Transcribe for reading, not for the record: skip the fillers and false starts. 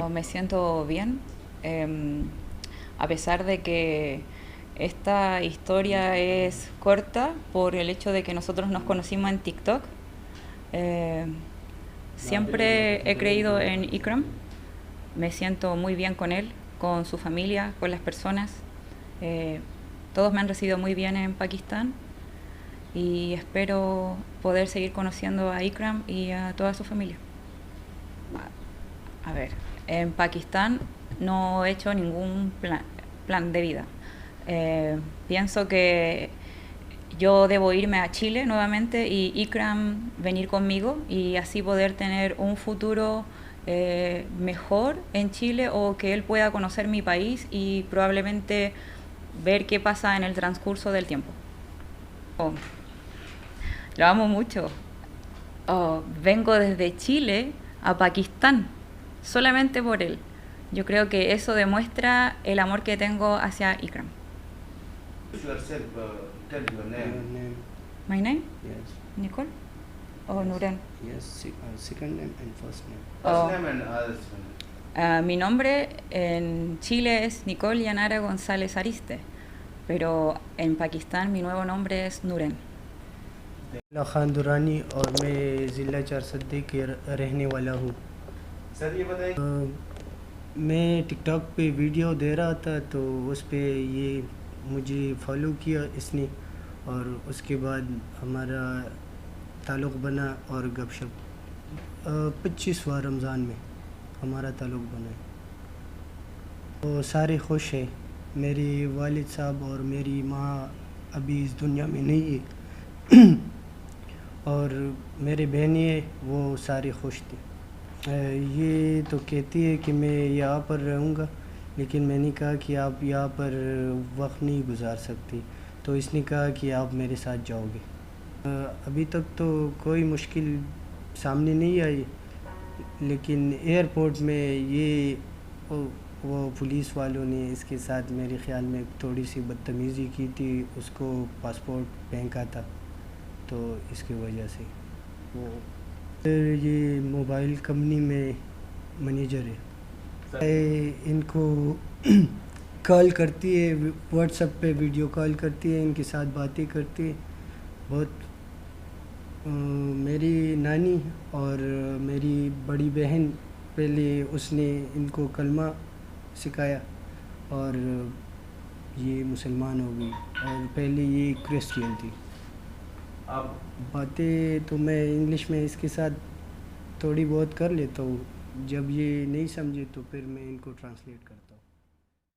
Me siento bien, a pesar de que esta historia es corta por el hecho de que nosotros nos conocimos en TikTok. Siempre he creído en Ikram, me siento muy bien con él, con su familia, con las personas. Todos me han recibido muy bien en Pakistán y espero poder seguir conociendo a Ikram y a toda su familia. A ver, en Pakistán no he hecho ningún plan de vida. Pienso que yo debo irme a Chile nuevamente y Ikram venir conmigo y así poder tener un futuro mejor en Chile, o que él pueda conocer mi país y probablemente ver qué pasa en el transcurso del tiempo. Oh, lo amo mucho. Oh, vengo desde Chile a Pakistán solamente por él. Yo creo que eso demuestra el amor que tengo hacia Ikram. Yourself, tell your name. My name? Yes. Nicole? O Nuren? Yes, second name and first name. First name and others. Mi nombre en Chile es Nicole Yanara González Ariste, pero en Pakistán mi nuevo nombre es Nuren. خان دورانی اور میں ضلع چارسدے کے رہنے والا ہوں. سر یہ بتائیں. میں ٹک ٹاک پہ ویڈیو دے رہا تھا تو اس پہ یہ مجھے فالو کیا اس نے، اور اس کے بعد ہمارا تعلق بنا اور گپ شپ 25واں رمضان میں ہمارا تعلق بنا ہے. تو سارے خوش ہیں. میرے والد صاحب اور میری ماں ابھی اس دنیا میں نہیں ہے اور میرے بہنیں ہیں وہ سارے خوش تھے. یہ تو کہتی ہے کہ میں یہاں پر رہوں گا، لیکن میں نے کہا کہ آپ یہاں پر وقت نہیں گزار سکتی، تو اس نے کہا کہ آپ میرے ساتھ جاؤ گے. ابھی تک تو کوئی مشکل سامنے نہیں آئی، لیکن ایئرپورٹ میں یہ وہ پولیس والوں نے اس کے ساتھ میرے خیال میں تھوڑی سی بدتمیزی کی تھی. اس کو پاسپورٹ پھینکا تھا، تو اس کی وجہ سے وہ یہ موبائل کمپنی میں منیجر ہے. ان کو کال کرتی ہے، واٹس ایپ پہ ویڈیو کال کرتی ہے، ان کے ساتھ باتیں کرتی ہے. بہت میری نانی اور میری بڑی بہن پہلے اس نے ان کو کلمہ سکھایا اور یہ مسلمان ہو گئی، اور پہلے یہ کرسچین تھی. اب باتیں تو میں انگلش میں اس کے ساتھ تھوڑی بہت کر لیتا ہوں، جب یہ نہیں سمجھے تو پھر میں ان کو ٹرانسلیٹ کرتا ہوں.